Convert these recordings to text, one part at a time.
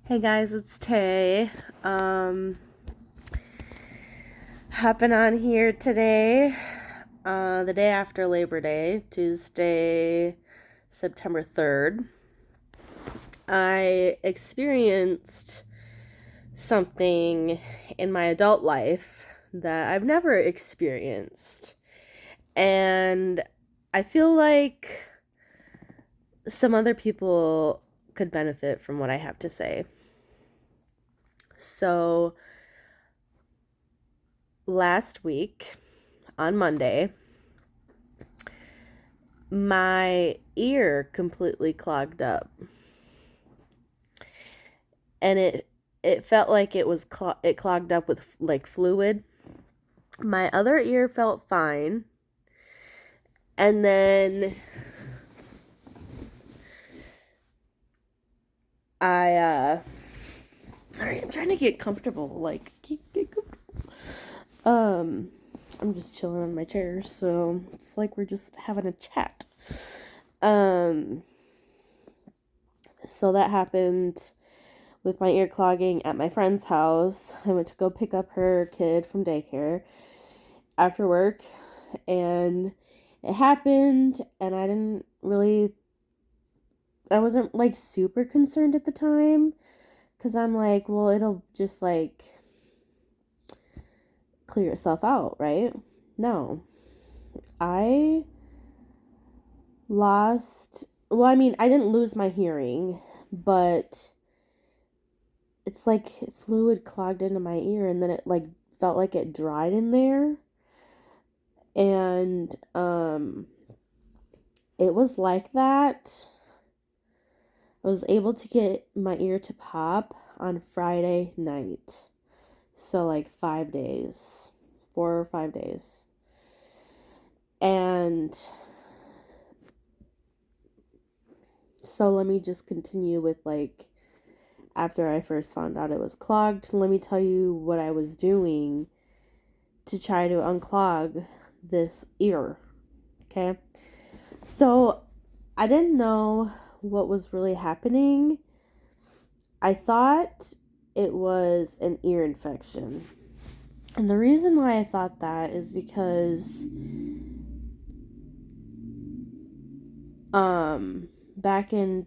Hey guys, it's Tay. Um, Hopping on here today, the day after Labor Day, Tuesday, September 3rd. I experienced something in my adult life that I've never experienced. And I feel like some other people could benefit from what I have to say. So, last week on Monday, my ear completely clogged up, and it felt like it clogged up with like fluid. My other ear felt fine, and then I sorry, I'm trying to get comfortable, like get comfortable. I'm just chilling on my chair, so it's like we're just having a chat. Um so that happened with my ear clogging at my friend's house. I went to go pick up her kid from daycare after work, and it happened, and I wasn't like super concerned at the time, because I'm like, well, it'll just like clear itself out, right? No. I well, I mean, I didn't lose my hearing, but it's like fluid clogged into my ear, and then it like felt like it dried in there. And it was like that. I was able to get my ear to pop on Friday night. So, like 5 days, 4 or 5 days. And so, let me just continue with like, after I first found out it was clogged, let me tell you what I was doing to try to unclog this ear. Okay. So, I didn't know what was really happening. I thought it was an ear infection. And the reason why I thought that is because back in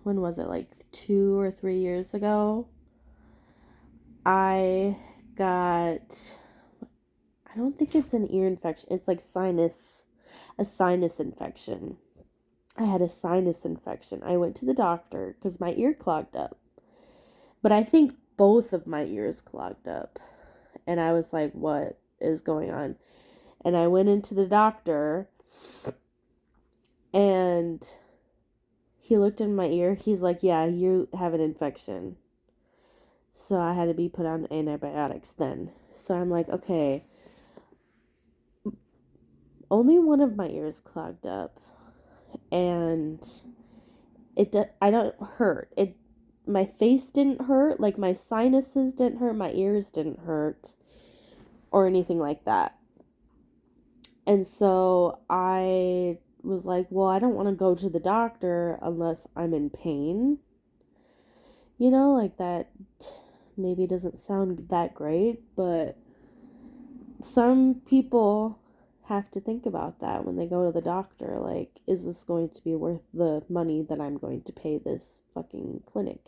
when was it, like 2 or 3 years ago, I got, I don't think it's an ear infection, it's like a sinus infection. I had a sinus infection. I went to the doctor because my ear clogged up, but I think both of my ears clogged up. And I was like, what is going on? And I went into the doctor, and he looked in my ear. He's like, yeah, you have an infection. So I had to be put on antibiotics then. So I'm like, okay, only one of my ears clogged up, and I don't hurt. My face didn't hurt, like my sinuses didn't hurt, my ears didn't hurt or anything like that. And so I was like, well, I don't want to go to the doctor unless I'm in pain. Like that maybe doesn't sound that great, but some people have to think about that when they go to the doctor. Like, is this going to be worth the money that I'm going to pay this fucking clinic?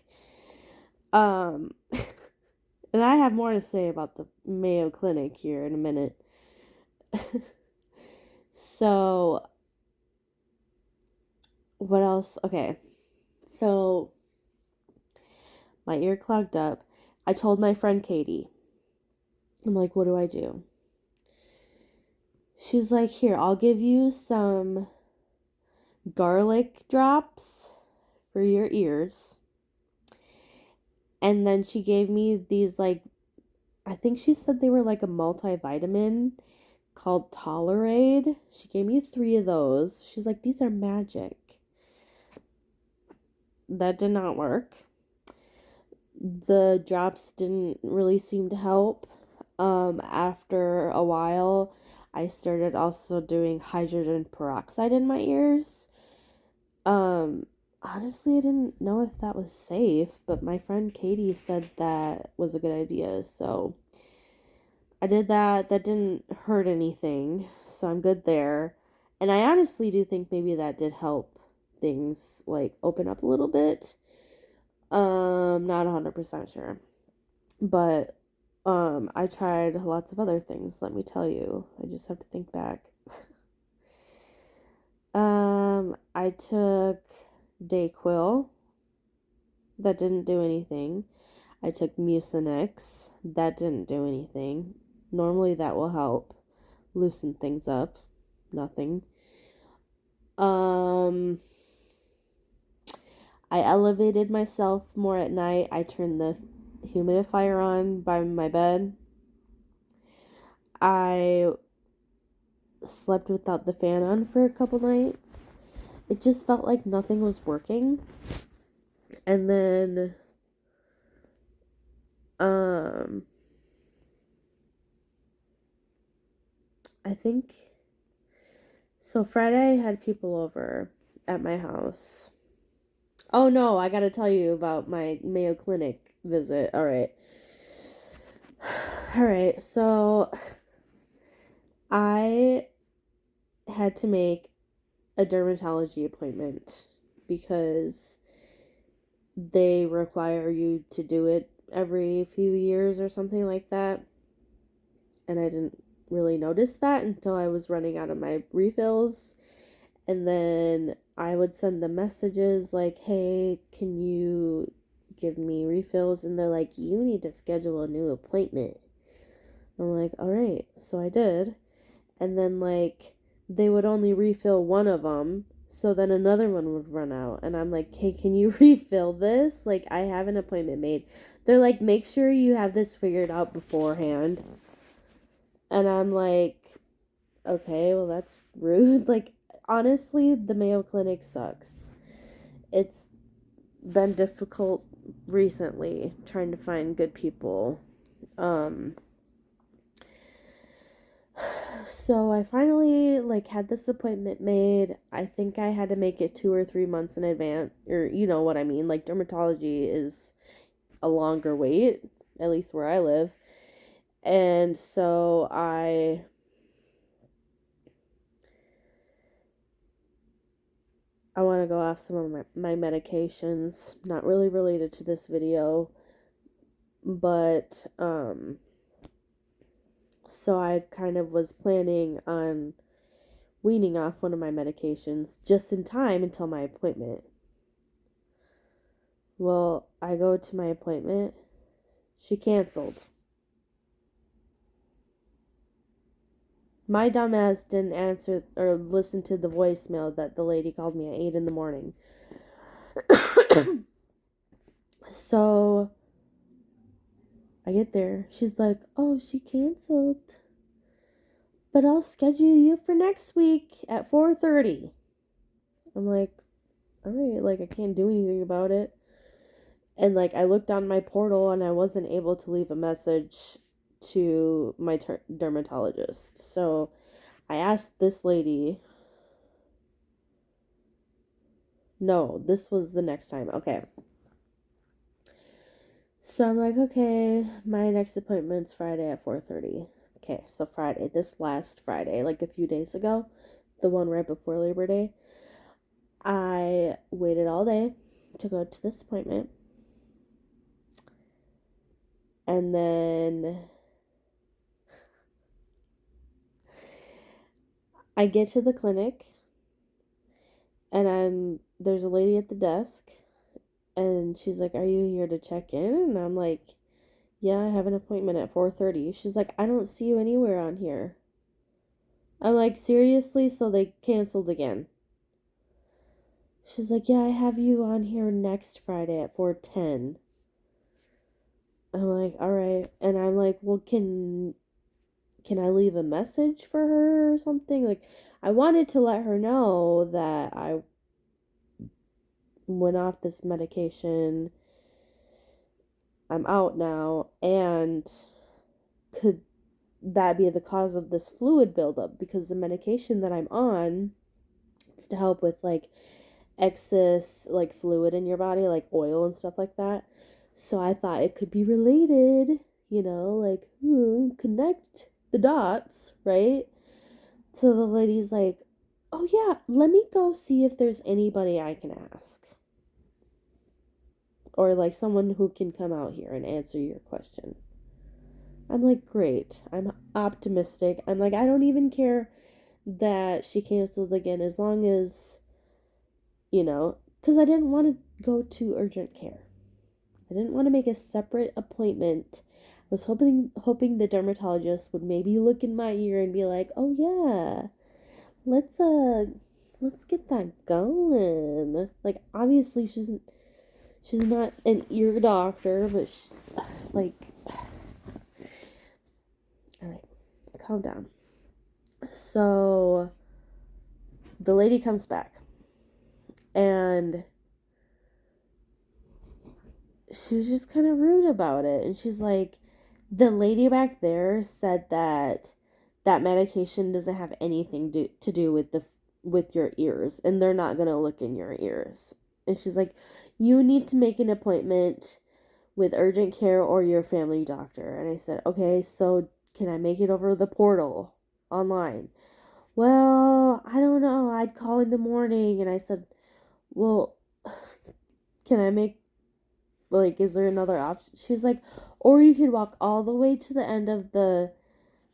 Um, and I have more to say about the Mayo Clinic here in a minute. So, what else? Okay. So, my ear clogged up. I told my friend Katie, I'm like, what do I do? She's like, here, I'll give you some garlic drops for your ears. And then she gave me these, like, I think she said they were like a multivitamin called Tolerade. She gave me 3 of those. She's like, these are magic. That did not work. The drops didn't really seem to help. After a while, I started also doing hydrogen peroxide in my ears. Um, honestly, I didn't know if that was safe, but my friend Katie said that was a good idea. So I did that. That didn't hurt anything. So I'm good there. And I honestly do think maybe that did help things like open up a little bit. Not 100% sure. But I tried lots of other things, let me tell you. I just have to think back. I took Dayquil. That didn't do anything. I took Mucinex. That didn't do anything. Normally that will help loosen things up. Nothing. Um I elevated myself more at night. I turned the humidifier on by my bed. I slept without the fan on for a couple nights. It just felt like nothing was working. And then um I think so Friday I had people over at my house. Oh no, I got to tell you about my Mayo Clinic visit. All right. All right. So I had to make a dermatology appointment because they require you to do it every few years or something like that. And I didn't really notice that until I was running out of my refills. And then I would send them messages like, hey, can you give me refills? And they're like, you need to schedule a new appointment. I'm like, all right. So I did. And then, like, they would only refill one of them. So then another one would run out. And I'm like, hey, can you refill this? Like, I have an appointment made. They're like, make sure you have this figured out beforehand. And I'm like, okay, well, that's rude. Like, honestly, the Mayo Clinic sucks. It's been difficult recently trying to find good people. Um, so I finally like had this appointment made. I think I had to make it 2 or 3 months in advance, or you know what I mean. Like dermatology is a longer wait, at least where I live. And so I want to go off some of my medications, not really related to this video, but so I kind of was planning on weaning off one of my medications just in time until my appointment. Well, I go to my appointment. She canceled. My dumbass didn't answer or listen to the voicemail that the lady called me at 8 in the morning. So I get there. She's like, oh, she canceled. But I'll schedule you for next week at 4:30. I'm like, all right, like I can't do anything about it. And like I looked on my portal and I wasn't able to leave a message to my dermatologist. So I asked this lady. No, this was the next time. Okay. So I'm like, okay, my next appointment's Friday at 4:30. Okay, so Friday, this last Friday, like a few days ago, the one right before Labor Day, I waited all day to go to this appointment. And then I get to the clinic and there's a lady at the desk and she's like, "Are you here to check in?" And I'm like, "Yeah, I have an appointment at 4:30." She's like, "I don't see you anywhere on here." I'm like, "Seriously?" So they canceled again. She's like, "Yeah, I have you on here next Friday at 4:10." I'm like, "All right." And I'm like, "Well, can I leave a message for her or something?" Like I wanted to let her know that I went off this medication. I'm out now, and could that be the cause of this fluid buildup? Because the medication that I'm on is to help with like excess like fluid in your body, like oil and stuff like that. So I thought it could be related, like connect the dots, right? So the lady's like, "Oh yeah, let me go see if there's anybody I can ask, or like someone who can come out here and answer your question." I'm like, "Great." I'm optimistic. I'm like, I don't even care that she canceled again, as long as, because I didn't want to go to urgent care. I didn't want to make a separate appointment. I was hoping the dermatologist would maybe look in my ear and be like, "Oh yeah, let's get that going." Like, obviously she's not an ear doctor, but like, all right, calm down. So the lady comes back, and she was just kind of rude about it. And she's like, "The lady back there said that medication doesn't have anything to do with your ears, and they're not going to look in your ears." And she's like, "You need to make an appointment with urgent care or your family doctor." And I said, "Okay, so can I make it over the portal online?" "Well, I don't know. I'd call in the morning." And I said, "Well, can I make, like, is there another option?" She's like, "Or you could walk all the way to the end of the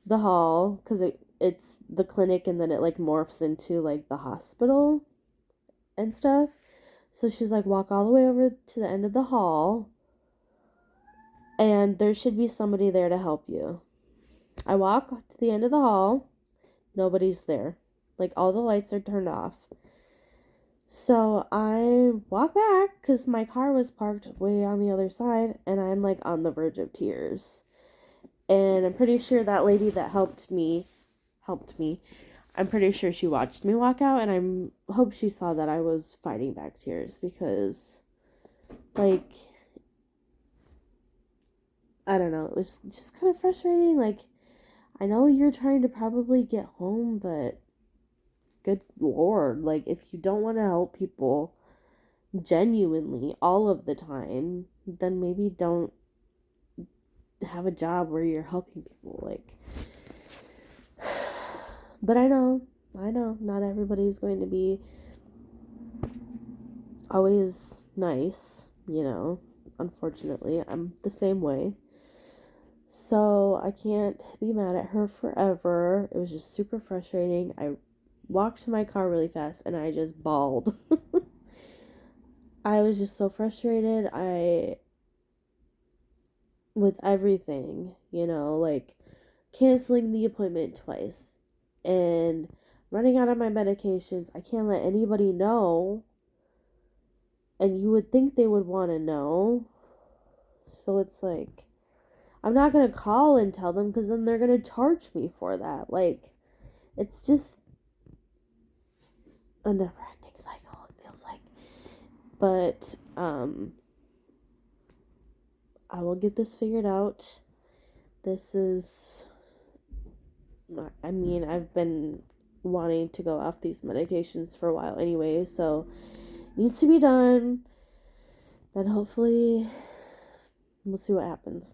hall, because it's the clinic, and then it like morphs into like the hospital and stuff." So she's like, "Walk all the way over to the end of the hall, and there should be somebody there to help you." I walk to the end of the hall. Nobody's there. Like, all the lights are turned off. So I walk back, because my car was parked way on the other side, and I'm like on the verge of tears. And I'm pretty sure that lady that helped me. I'm pretty sure she watched me walk out, and I hope she saw that I was fighting back tears, because, like, I don't know, it was just kind of frustrating. Like, I know you're trying to probably get home, but good lord, like, if you don't want to help people genuinely all of the time, then maybe don't have a job where you're helping people. Like, but I know, not everybody's going to be always nice, unfortunately. I'm the same way. So I can't be mad at her forever. It was just super frustrating. I walked to my car really fast and I just bawled. I was just so frustrated. With everything, like canceling the appointment twice and running out of my medications. I can't let anybody know. And you would think they would want to know. So it's like, I'm not going to call and tell them, because then they're going to charge me for that. Like, it's just a never ending cycle, it feels like. But, I will get this figured out. This is, I mean, I've been wanting to go off these medications for a while anyway, so it needs to be done. Then hopefully we'll see what happens.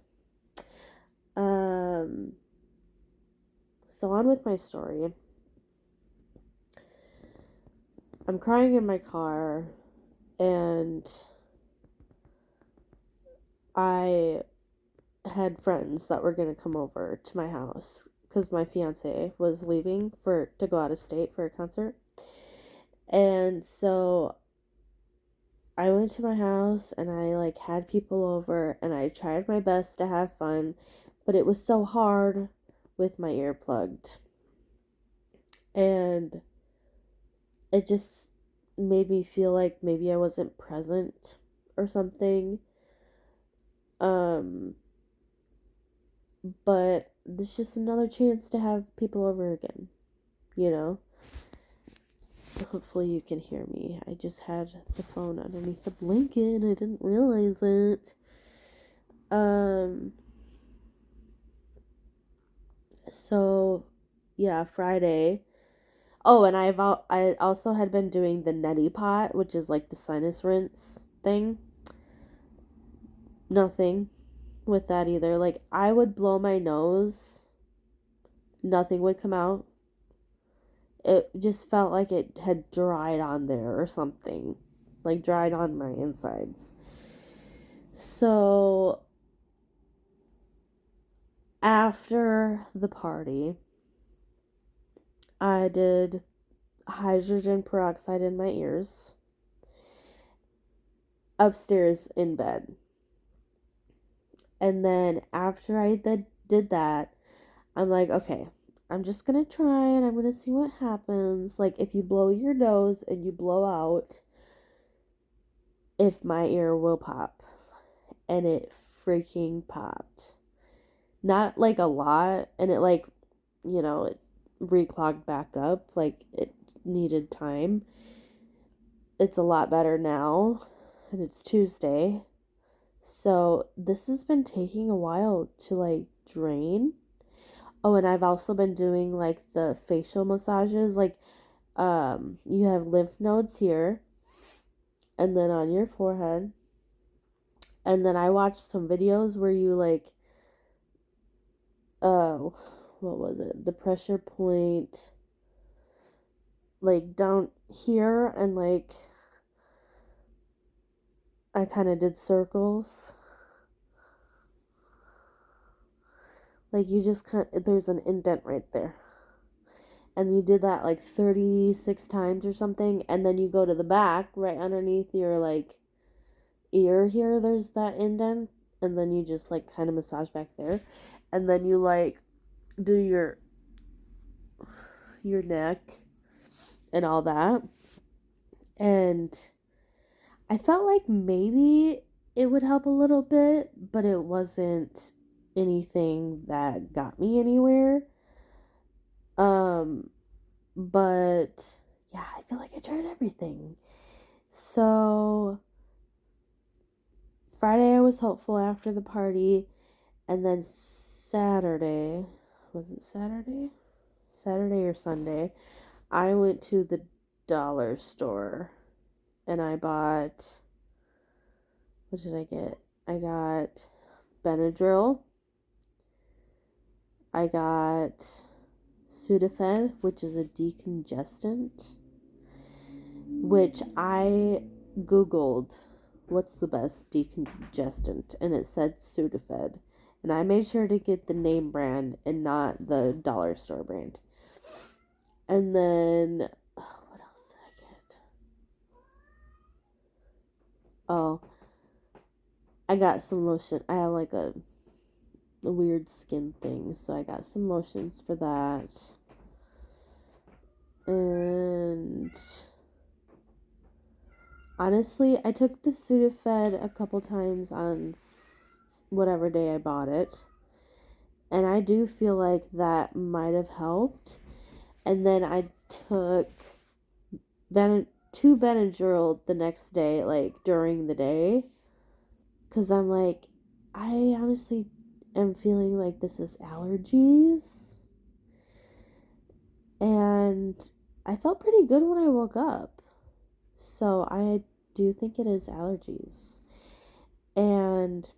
So on with my story. I'm crying in my car, and I had friends that were going to come over to my house, because my fiance was leaving to go out of state for a concert. And so I went to my house, and I like had people over, and I tried my best to have fun, but it was so hard with my ear plugged. And it just made me feel like maybe I wasn't present or something. But it's just another chance to have people over again, you know? Hopefully you can hear me. I just had the phone underneath the blanket. I didn't realize it. So, yeah, Friday. Oh, and I also had been doing the neti pot, which is like the sinus rinse thing. Nothing with that either. Like I would blow my nose, nothing would come out. It just felt like it had dried on there or something. Like dried on my insides. So after the party, I did hydrogen peroxide in my ears upstairs in bed. And then after I did that, I'm like, okay, I'm just gonna try and I'm gonna see what happens. Like, if you blow your nose and you blow out, if my ear will pop. And it freaking popped. Not like a lot, and it like, it reclogged back up. Like, it needed time. It's a lot better now, and it's Tuesday. So, this has been taking a while to like drain. Oh, and I've also been doing like the facial massages. Like, you have lymph nodes here, and then on your forehead. And then I watched some videos where you like, what was it? The pressure point, like down here, and like I kind of did circles. Like you just there's an indent right there. And you did that like 36 times or something. And then you go to the back, right underneath your like ear here, there's that indent. And then you just like kind of massage back there. And then you like do your neck and all that. And I felt like maybe it would help a little bit, but it wasn't anything that got me anywhere. Um, but yeah, I feel like I tried everything. So Friday I was hopeful after the party, and then Saturday, was it Saturday? Saturday or Sunday, I went to the dollar store and I bought, what did I get? I got Benadryl. I got Sudafed, which is a decongestant, which I Googled what's the best decongestant, and it said Sudafed. And I made sure to get the name brand and not the dollar store brand. And then, what else did I get? Oh, I got some lotion. I have like a weird skin thing, so I got some lotions for that. And honestly, I took the Sudafed a couple times on whatever day I bought it, and I do feel like that might have helped. And then I took two Benadryl the next day, like during the day, because I'm like, I honestly am feeling like this is allergies. And I felt pretty good when I woke up. So I do think it is allergies. And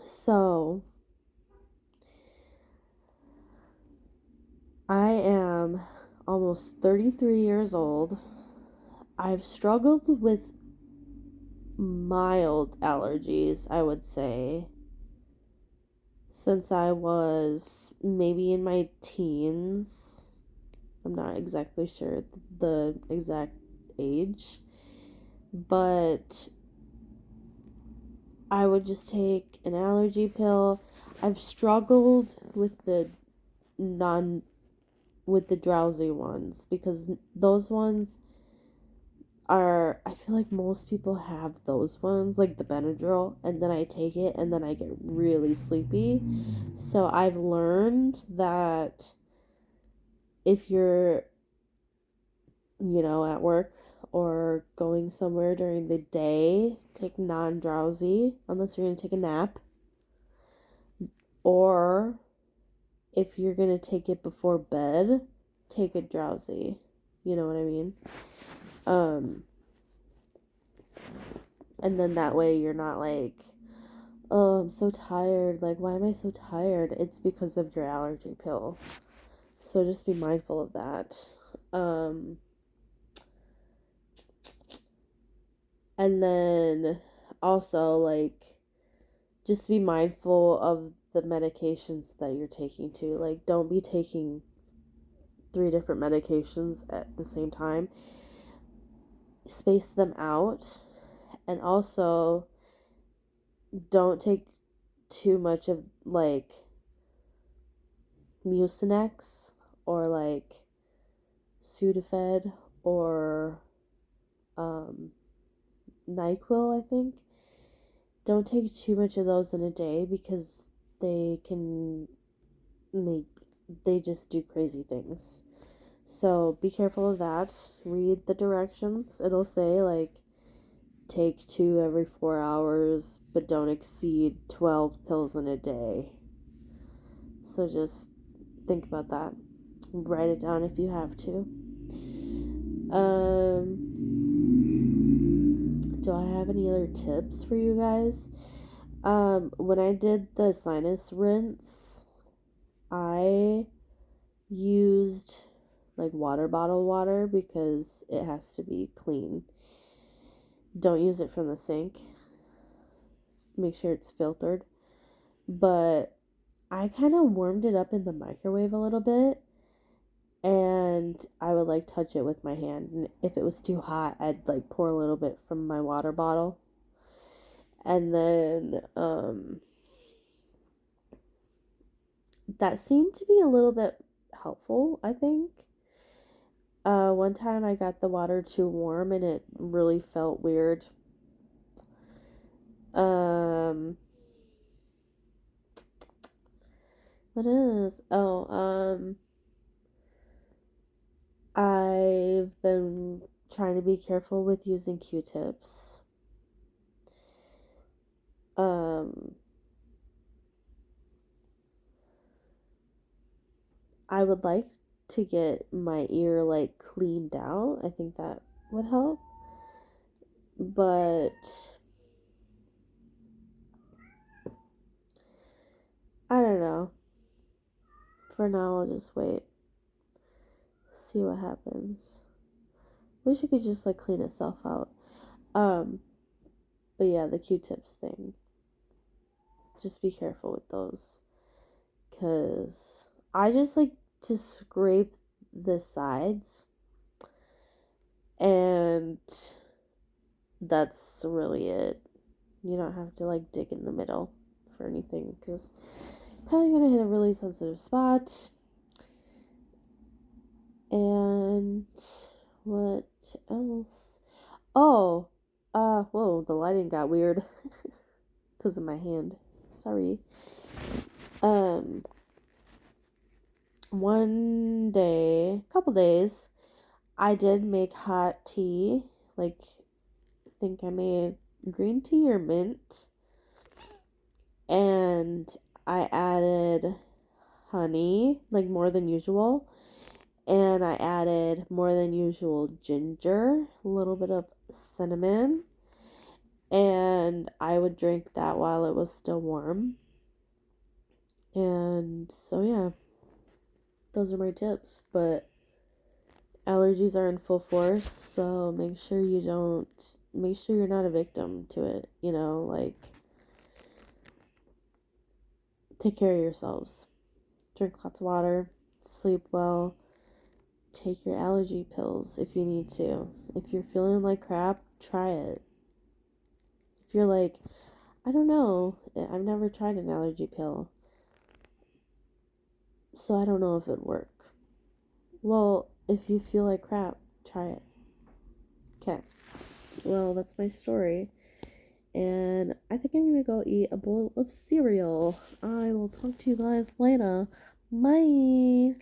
so I am almost 33 years old. I've struggled with mild allergies, I would say, since I was maybe in my teens. I'm not exactly sure the exact age, but I would just take an allergy pill. I've struggled with the drowsy ones, because those ones are, I feel like most people have those ones, like the Benadryl, and then I take it and then I get really sleepy. So I've learned that if you're, at work or going somewhere during the day, take non-drowsy unless you're going to take a nap. Or if you're going to take it before bed, take it drowsy. You know what I mean? Um, and then that way you're not like, oh, I'm so tired. Like, why am I so tired? It's because of your allergy pill. So just be mindful of that. And then also, like, just be mindful of the medications that you're taking too. Like, don't be taking 3 different medications at the same time. Space them out. And also, don't take too much of, like, Mucinex or, like, Sudafed or NyQuil, I think. Don't take too much of those in a day because they can make, they just do crazy things. So be careful of that. Read the directions. It'll say, like, take 2 every 4 hours, but don't exceed 12 pills in a day. So just think about that. Write it down if you have to. Do I have any other tips for you guys? When I did the sinus rinse, I used like water bottle water because it has to be clean. Don't use it from the sink. Make sure it's filtered. But I kind of warmed it up in the microwave a little bit, and I would like touch it with my hand. And if it was too hot, I'd like pour a little bit from my water bottle. And then that seemed to be a little bit helpful, I think. One time I got the water too warm and it really felt weird. What is? I've been trying to be careful with using Q-tips. I would like to get my ear like cleaned out. I think that would help. But I don't know. For now, I'll just wait. See what happens. Wish it could just like clean itself out. But yeah, the Q-tips thing. Just be careful with those. Because I just like to scrape the sides. And that's really it. You don't have to like dig in the middle for anything. Because you're probably going to hit a really sensitive spot. And what else? Oh, whoa, the lighting got weird because of my hand. Sorry. One day, couple days, I did make hot tea. Like, I think I made green tea or mint. And I added honey, like more than usual. And I added more than usual ginger, a little bit of cinnamon. And I would drink that while it was still warm. And so, yeah, those are my tips. But allergies are in full force, so make sure you're not a victim to it, like, take care of yourselves. Drink lots of water, sleep well, take your allergy pills if you need to. If you're feeling like crap, try it. If you're like, I don't know, I've never tried an allergy pill, so I don't know if it'd work. Well, if you feel like crap, try it. Okay. Well, that's my story. And I think I'm gonna go eat a bowl of cereal. I will talk to you guys later. Bye.